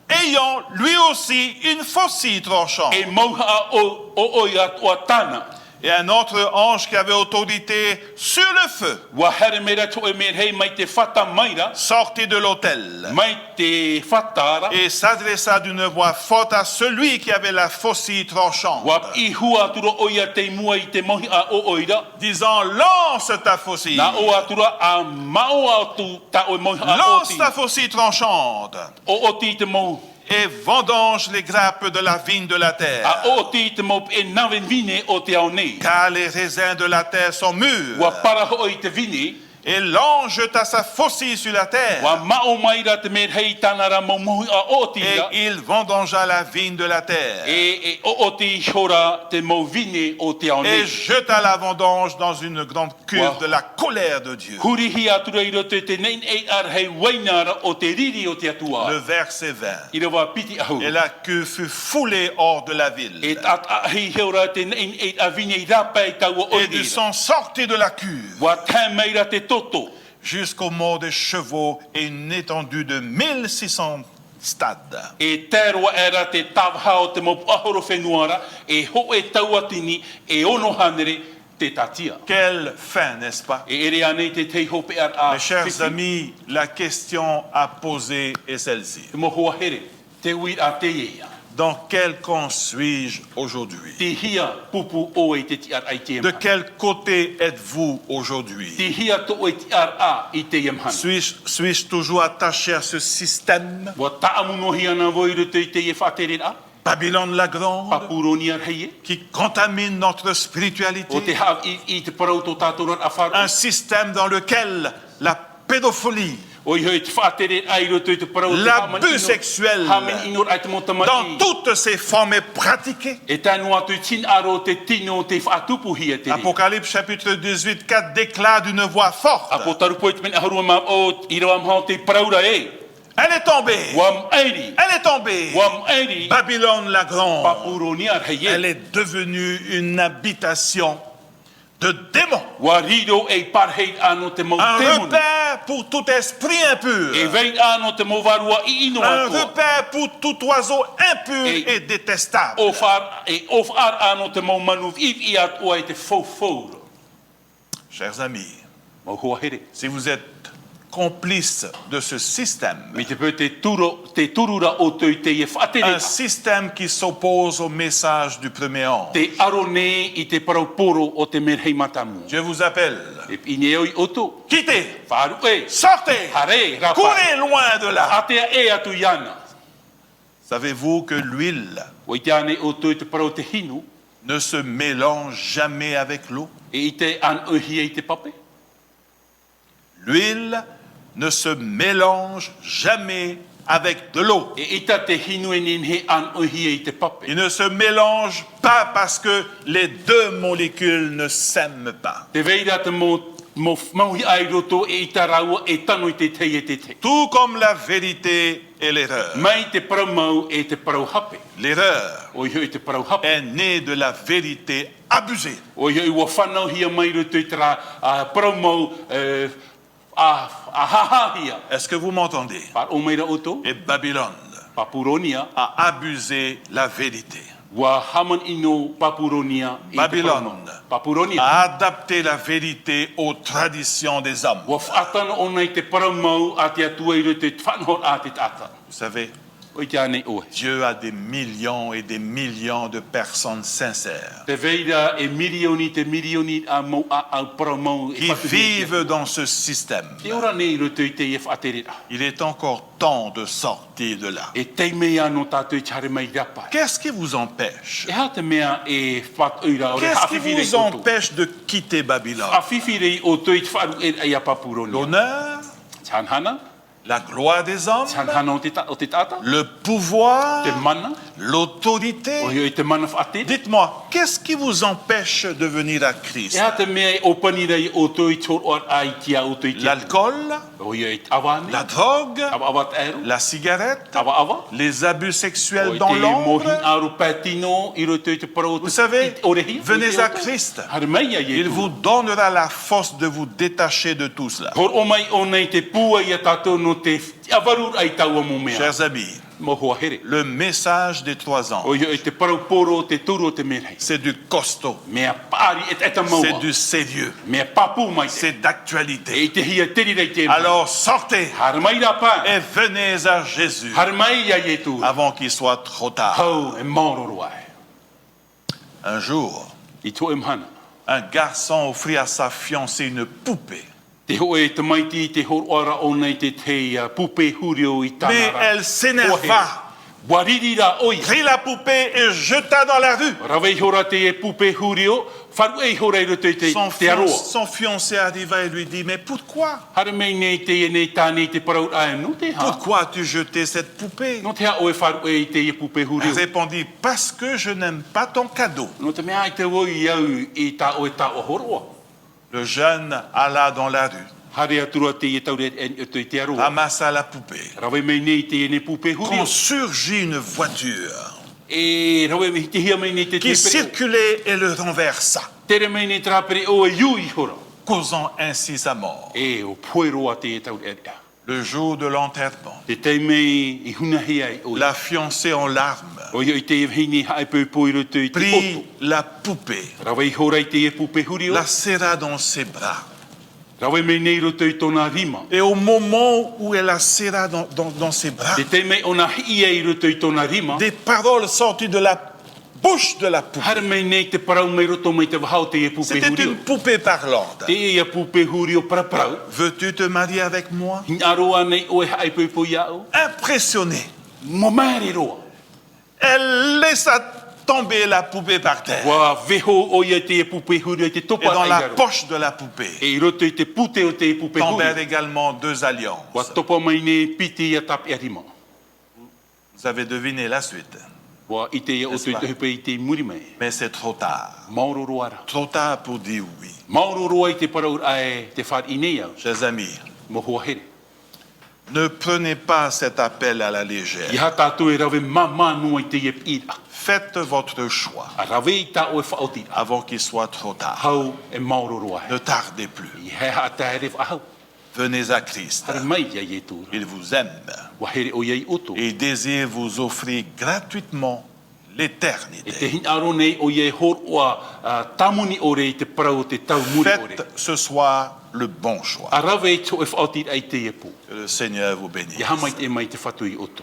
Speaker 8: ayant lui aussi une faucille tranchante.
Speaker 9: E mauha o ia o tana.
Speaker 8: Et un autre ange qui avait autorité sur le feu
Speaker 9: Wa here meira to e mer hei mai te whata maira.
Speaker 8: sortit de l'autel
Speaker 9: Mai te whatara.
Speaker 8: et s'adressa d'une voix forte à celui qui avait la faucille tranchante,
Speaker 9: Wa i hua turo o ia te mua i te mohi a o oira.
Speaker 8: disant: lance ta faucille,
Speaker 9: Na o atura a mao atu ta o mohi a
Speaker 8: lance
Speaker 9: oti.
Speaker 8: ta faucille tranchante,
Speaker 9: O oti te mo.
Speaker 8: et vendange les grappes de la vigne de la terre,
Speaker 9: A oti te mo e nawen vine o te au nei.
Speaker 8: car les raisins de la terre sont mûrs.
Speaker 9: Wa para ho i te vine.
Speaker 8: Et l'ange jeta sa faucille sur la terre,
Speaker 9: Wa mao mai ra te mer hei tanara mo mohi a oti
Speaker 8: et
Speaker 9: ra.
Speaker 8: il vendangea la vigne de la terre,
Speaker 9: E o oti hora te mo vine o te au
Speaker 8: et
Speaker 9: nei.
Speaker 8: jeta la vendange dans une grande cuve
Speaker 9: Wow.
Speaker 8: de la colère de Dieu.
Speaker 9: Huri hi atura i roto te nei e ar hei wainara o te riri o te atua.
Speaker 8: Le verset 20.
Speaker 9: I rewa piti ahu.
Speaker 8: Et la cuve fut foulée hors de la ville.
Speaker 9: E at a hei heora te nei e a vine i rapa i tau o
Speaker 8: Et du
Speaker 9: oira.
Speaker 8: sang sortit de la cuve
Speaker 9: Wa te meira te toto.
Speaker 8: jusqu'au mort des chevaux et une étendue de 1600 stades.
Speaker 9: E tērua era te tawhao te mo ahoro whenuara, e ho e tauatini, e ono hanere te tatia.
Speaker 8: Quelle fin, n'est-ce pas?
Speaker 9: E ere anei te te hope ar a
Speaker 8: Mes chers
Speaker 9: whiwhi.
Speaker 8: amis, la question à poser est celle-ci.
Speaker 9: Te mo hoa here, te ui a te ia.
Speaker 8: Dans quel camp suis-je aujourd'hui?
Speaker 9: Te hia pupu o e te ti ar ai te
Speaker 8: De
Speaker 9: emhana.
Speaker 8: quel côté êtes-vous aujourd'hui?
Speaker 9: Te hia to o e ti ar a i te emhana.
Speaker 8: Suis-je toujours attaché à ce système?
Speaker 9: Wa taamuno hi ana voiru te i te e whatere a,
Speaker 8: Babylone la Grande,
Speaker 9: papuroni ar hei e.
Speaker 8: qui contamine notre
Speaker 9: O te
Speaker 8: spiritualité?
Speaker 9: hao i te parau to tātou a wharu.
Speaker 8: Un système dans lequel la pédophilie,
Speaker 9: O i hoi te whatere ai roto i te parau te
Speaker 8: l'abus sexuel,
Speaker 9: hamen inor ai te motamati.
Speaker 8: dans toutes ses formes est pratiqué.
Speaker 9: E tanu atu i tin aro te tino te whaatupu hia te re.
Speaker 8: Apocalypse chapitre 18, 4 déclare d'une voix forte:
Speaker 9: Apo tarupo i te mena harua ma o i rawa mhao te paraura e.
Speaker 8: elle est tombée,
Speaker 9: Wam airi.
Speaker 8: elle est tombée.
Speaker 9: Wam airi.
Speaker 8: Babylone la Grande,
Speaker 9: Papuroni ar hei
Speaker 8: elle
Speaker 9: e.
Speaker 8: est devenue une habitation de démons,
Speaker 9: Wa riro e parhei ano te mau
Speaker 8: un
Speaker 9: temoni.
Speaker 8: repère pour tout esprit impur,
Speaker 9: E vei ano te mau varua i ino
Speaker 8: un
Speaker 9: atua.
Speaker 8: repère pour tout oiseau impur et détestable.
Speaker 9: Of ar ano te mau manu i atua e te faufauro.
Speaker 8: Chers amis,
Speaker 9: Mau hoa here.
Speaker 8: si vous êtes complices de ce système,
Speaker 9: Mi te peu te turura o te te e whatere.
Speaker 8: un système qui s'oppose au message du premier ange,
Speaker 9: Te arone i te parauporo o te merhei matamu.
Speaker 8: je vous appelle:
Speaker 9: E pine oi oto.
Speaker 8: quittez,
Speaker 9: Wharu e.
Speaker 8: sortez,
Speaker 9: Hare, rapa.
Speaker 8: courez loin de là.
Speaker 9: Atea e atu iana.
Speaker 8: Savez-vous que l'huile
Speaker 9: O I te ane o toi te parau te hinu,
Speaker 8: ne se mélange jamais avec l'eau.
Speaker 9: e I te an ohia I te pape.
Speaker 8: L'huile ne se mélange jamais avec de l'eau.
Speaker 9: E ita te hinu e nin he an ohia I te pape.
Speaker 8: Il ne se mélange pas parce que les deux molécules ne s'aiment pas.
Speaker 9: Te veira te mauhi ai roto e ita raua e tano I te tei e te te.
Speaker 8: Tout comme la vérité et l'erreur.
Speaker 9: Mai te parau mau e te parau hape.
Speaker 8: L'erreur
Speaker 9: O I te parau hape.
Speaker 8: est née de la vérité abusée.
Speaker 9: O I ua whanau hia mai roto I tera parau mau a hahahia.
Speaker 8: Est-ce que vous m'entendez?
Speaker 9: Par o meira oto,
Speaker 8: Et Babylone
Speaker 9: Papuronia,
Speaker 8: a abusé la vérité.
Speaker 9: wa haman ino Papuronia. I te
Speaker 8: Babylone
Speaker 9: parau mau. Papuronia.
Speaker 8: a adapté la vérité aux traditions des hommes.
Speaker 9: Wa whaatana o nei te parau mau a te atua I roto te whanhor a te tata.
Speaker 8: Vous savez,
Speaker 9: O I te ane oe.
Speaker 8: Dieu a des millions et des millions de personnes sincères
Speaker 9: Te veira e milioni a mau a parau mau.
Speaker 8: qui vivent dans ce système.
Speaker 9: Te ora nei roto I te e whaaterera.
Speaker 8: Il est encore temps de sortir de là.
Speaker 9: E te mea no tātou I tare mai rapa.
Speaker 8: Qu'est-ce qui vous empêche?
Speaker 9: E ha te mea e whatuira o re
Speaker 8: Qu'est-ce qui
Speaker 9: hawhiwhirei
Speaker 8: vous
Speaker 9: o tō.
Speaker 8: empêche de quitter Babylone?
Speaker 9: Hawhiwhirei o tō I te wharu e a Papuronia.
Speaker 8: L'honneur,
Speaker 9: Chanhana,
Speaker 8: la gloire des hommes,
Speaker 9: chanhana o te tata,
Speaker 8: le pouvoir,
Speaker 9: te mana,
Speaker 8: l'autorité.
Speaker 9: o I te mana whaatera.
Speaker 8: Dites-moi, qu'est-ce qui vous empêche de venir à
Speaker 9: E
Speaker 8: Christ?
Speaker 9: ha te mea e opanirei o tō I tō o ai tia o tō I tia.
Speaker 8: L'alcool,
Speaker 9: O I te awane,
Speaker 8: la drogue,
Speaker 9: awa te eru,
Speaker 8: la cigarette,
Speaker 9: awa.
Speaker 8: les abus
Speaker 9: O
Speaker 8: sexuels
Speaker 9: I
Speaker 8: dans
Speaker 9: te mohi
Speaker 8: l'ombre.
Speaker 9: aru patino, I roto I te parau
Speaker 8: Vous savez,
Speaker 9: o rehi.
Speaker 8: venez à Christ.
Speaker 9: Hare mai ai e
Speaker 8: Il
Speaker 9: tū.
Speaker 8: vous donnera la force de vous détacher de tout cela.
Speaker 9: Hor o mai o nei te pua I a tātou no te awarur ai taua mo mea.
Speaker 8: Chers amis,
Speaker 9: Mo hoa here.
Speaker 8: le message des 3 ans,
Speaker 9: O I te parau poro, te turu o te merhei.
Speaker 8: c'est du costaud,
Speaker 9: Mea pari e te maua.
Speaker 8: c'est du sérieux,
Speaker 9: Mea papu mai te.
Speaker 8: c'est d'actualité.
Speaker 9: E te hia teri rei te.
Speaker 8: Alors sortez
Speaker 9: Hare mai ra pa.
Speaker 8: et venez à Jésus
Speaker 9: Hare mai ia e tū.
Speaker 8: avant qu'il soit trop tard.
Speaker 9: Hau e mauroro ai.
Speaker 8: Un jour,
Speaker 9: I tō e mhana.
Speaker 8: un garçon offrit à sa fiancée une poupée.
Speaker 9: Te ho e te maiti te hor ora o nei te pupe hurio I tāna
Speaker 8: Mais
Speaker 9: ra.
Speaker 8: elle s'énerva,
Speaker 9: Wariri ra oi.
Speaker 8: prit la poupée et jeta dans la rue.
Speaker 9: Rawei hora te e pupe hurio. Faru e hora I roto I te aroa.
Speaker 8: Son fiancé arriva et lui dit, mais pourquoi?
Speaker 9: Hare mei nei te e nei tāne te parau ai no te ha.
Speaker 8: Pourquoi as-tu jeté cette poupée?
Speaker 9: No te ha oe faru e te e pupe
Speaker 8: Elle
Speaker 9: hurio.
Speaker 8: répondit, parce que je n'aime pas ton cadeau.
Speaker 9: No te mea I te woi iau I tā oe tā o horoa.
Speaker 8: Le jeune alla dans la rue,
Speaker 9: Hare atura te e taure e te aroa.
Speaker 8: ramassa la poupée.
Speaker 9: Rawe mei nei te e ne pupe hurio.
Speaker 8: Quand surgit une voiture
Speaker 9: E rawe mei te hia mei nei te
Speaker 8: qui
Speaker 9: te pere.
Speaker 8: circulait et le renversa,
Speaker 9: Tere mei nei trapere o e iui hora.
Speaker 8: causant ainsi sa mort.
Speaker 9: E o poeroa te e taure e rea.
Speaker 8: Le jour de l'enterrement,
Speaker 9: Te te mei I huna hea I o.
Speaker 8: la fiancée en larmes
Speaker 9: O i te hini hae pui pui roto I te
Speaker 8: prit
Speaker 9: oto.
Speaker 8: la poupée,
Speaker 9: Rawe I hora I te e pupe hurio.
Speaker 8: la serra dans ses bras.
Speaker 9: Rawe mei nei roto I tōna rima.
Speaker 8: Et au moment où elle la serra dans ses bras,
Speaker 9: Te te mei ona hii e I roto I tōna rima.
Speaker 8: des paroles sorties de la bouche de la poupée.
Speaker 9: Hare mei nei te parau mei roto mei te wahau te e pupe
Speaker 8: C'était
Speaker 9: hurio.
Speaker 8: une poupée parlante.
Speaker 9: Te e pupe hurio praprau.
Speaker 8: Veux-tu te marier avec moi?
Speaker 9: Hin aroa nei o e hae pui pui au.
Speaker 8: Impressionnée,
Speaker 9: Mo maere roa.
Speaker 8: elle laissa tomber la poupée par terre.
Speaker 9: Wa veho o ia te e pupe hurio I te
Speaker 8: Et
Speaker 9: topa
Speaker 8: dans
Speaker 9: ai
Speaker 8: la
Speaker 9: garo.
Speaker 8: poche de la poupée
Speaker 9: E I roto I te pute o te e pupe
Speaker 8: tombèrent
Speaker 9: hurio.
Speaker 8: également 2
Speaker 9: Wa
Speaker 8: alliances.
Speaker 9: topa mai ne piti ia tap e rima.
Speaker 8: Vous avez deviné la suite.
Speaker 9: Wa I te ia o te hupe I te muri mai.
Speaker 8: Mais c'est trop tard.
Speaker 9: Mauro roara.
Speaker 8: Trop tard pour dire oui.
Speaker 9: Mauro roa I te parau ai te whar inei au.
Speaker 8: Chers amis,
Speaker 9: Mo hoa here.
Speaker 8: ne prenez pas cet appel à la
Speaker 9: I
Speaker 8: légère.
Speaker 9: ha tātou e rawe mamanu I te e pira.
Speaker 8: Faites votre choix
Speaker 9: A rawe I tā o e whaotira.
Speaker 8: avant qu'il soit trop tard.
Speaker 9: Hau e mauro roa.
Speaker 8: Ne tardez plus.
Speaker 9: I he ha tāre whahau.
Speaker 8: Venez à Christ.
Speaker 9: Hare mai ia i e tūra.
Speaker 8: Il vous aime
Speaker 9: Wa here o iei oto.
Speaker 8: et désire vous offrir gratuitement
Speaker 9: E te
Speaker 8: l'éternité.
Speaker 9: hin aro nei o iei hor oa tamuni ore I te parau o te tau muri ore.
Speaker 8: Faites ce soir le bon choix.
Speaker 9: A rawe e to e whaotira ai te e pū.
Speaker 8: Que le Seigneur vous bénisse.
Speaker 9: Ia hamai te mai te whatu I oto.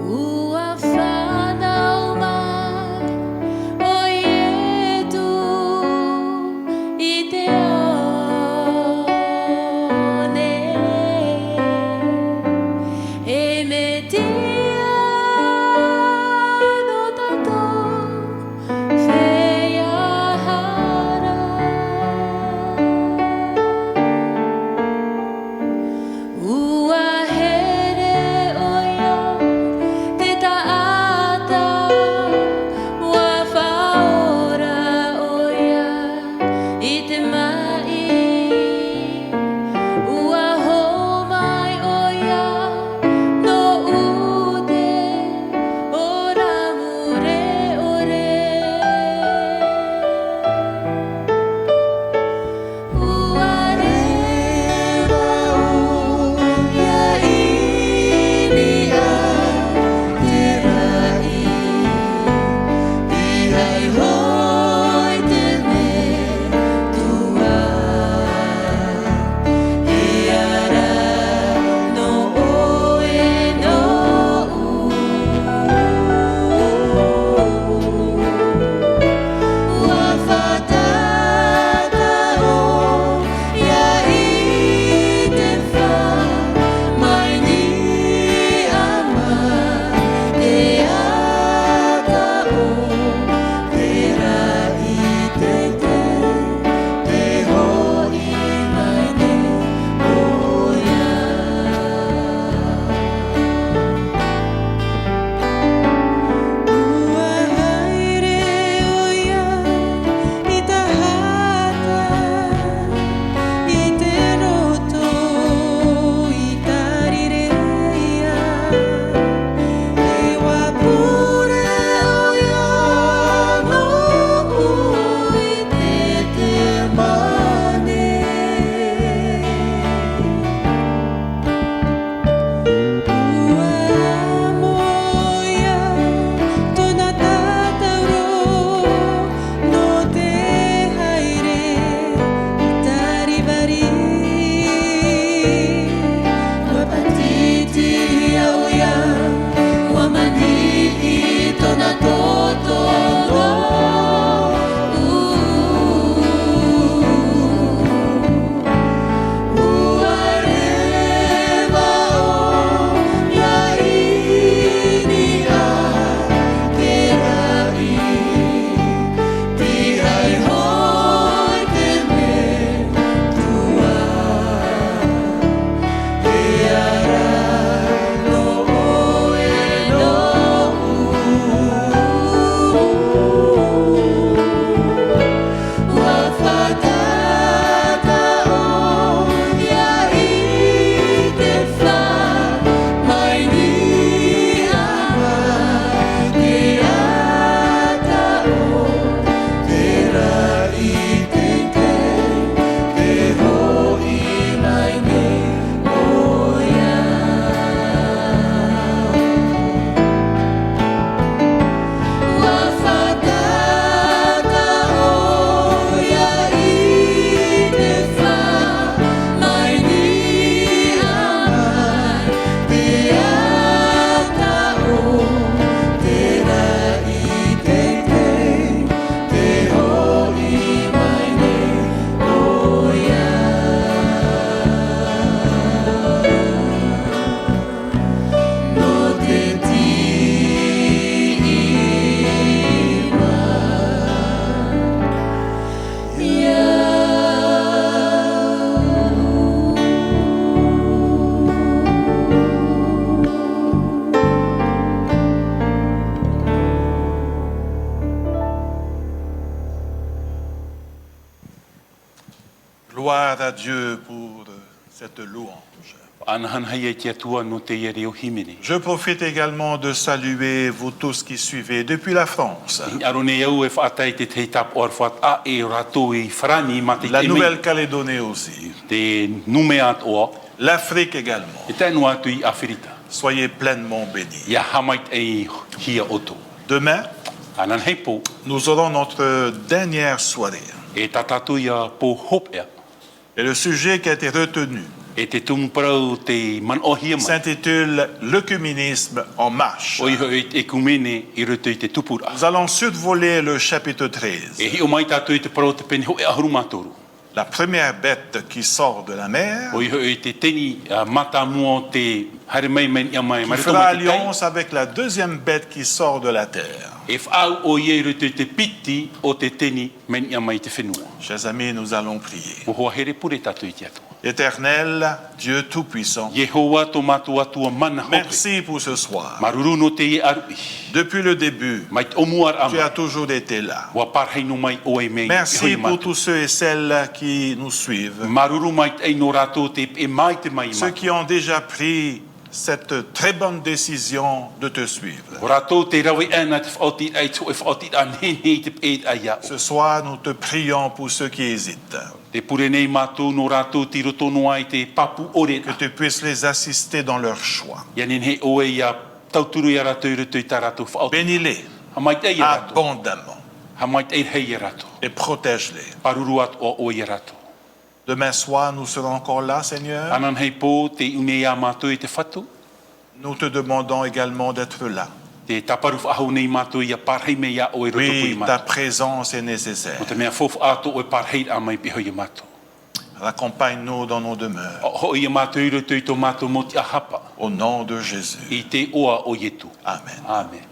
Speaker 3: Ua whanau mai
Speaker 8: Gloire à Dieu pour cette louange. Je profite également de saluer vous tous qui suivez depuis la France, la Nouvelle-Calédonie aussi, l'Afrique également. Soyez pleinement bénis. Demain, nous aurons notre dernière soirée. Et le sujet qui a été retenu,
Speaker 9: E te tumu parau te man ohia mai.
Speaker 8: s'intitule L'œcuménisme en marche.
Speaker 9: O iho e kumene I roto I te tupura.
Speaker 8: Nous allons survoler le chapitre 13.
Speaker 9: E hi o mai tātou I te parau te peni ho e ahuru mātoru.
Speaker 8: La première bête qui sort de la mer,
Speaker 9: O iho e te teni mata mua te hare mai men ia mai.
Speaker 8: qui
Speaker 9: Marito
Speaker 8: fera
Speaker 9: mai te tai.
Speaker 8: alliance avec la deuxième bête qui sort de la terre.
Speaker 9: E whaau o ie roto te piti o te teni men ia mai te whenua.
Speaker 8: Chers amis, nous allons prier.
Speaker 9: O hoa here pure tātou I te atua.
Speaker 8: Éternel, Dieu Tout-Puissant,
Speaker 9: Yehowa tō mātou atua mana hope.
Speaker 8: merci pour ce soir.
Speaker 9: Maruru no te ie arui.
Speaker 8: Depuis le début,
Speaker 9: Mai te omuar
Speaker 8: tu as
Speaker 9: ama.
Speaker 8: toujours été là.
Speaker 9: Wa parhei no mai o e mei.
Speaker 8: Merci pour tous ceux et celles qui nous suivent,
Speaker 9: Maruru mai te ei no rātou te e mai te mai
Speaker 8: ceux
Speaker 9: mai.
Speaker 8: qui ont déjà pris cette très bonne décision de te suivre.
Speaker 9: O rātou te rawe ana te whaoti ai tō e whaoti anene te e ai au.
Speaker 8: Ce soir, nous te prions pour ceux qui hésitent,
Speaker 9: Te pure nei mātou no rātou tiro tono ai te papu ore.
Speaker 8: que tu puisses les assister dans leur choix.
Speaker 9: Ia nen he o e ia tauturu ia rātou I roto I tā rātou whaoti.
Speaker 8: Bénis-les
Speaker 9: Ha mai te ei ia rātou.
Speaker 8: abondamment
Speaker 9: Ha mai te ei hei ia rātou.
Speaker 8: et protège-les.
Speaker 9: Paruru atu o ia rātou.
Speaker 8: Demain soir, nous serons encore là, Seigneur.
Speaker 9: Anan hei pō te une ia mātou I te whatu.
Speaker 8: Nous te demandons également d'être là.
Speaker 9: Te taparu whaahau nei mātou ia parhei me ia o e roto pui
Speaker 8: Oui, ta
Speaker 9: mātou.
Speaker 8: présence est nécessaire.
Speaker 9: O te mea fofu ato o e parhei a mai piho ia mātou.
Speaker 8: Accompagne-nous dans nos demeures.
Speaker 9: Ho ia mātou I roto I tō mātou moti a hapa.
Speaker 8: Au nom de Jésus.
Speaker 9: I te oa o Ietu.
Speaker 8: Amen.
Speaker 9: Amen.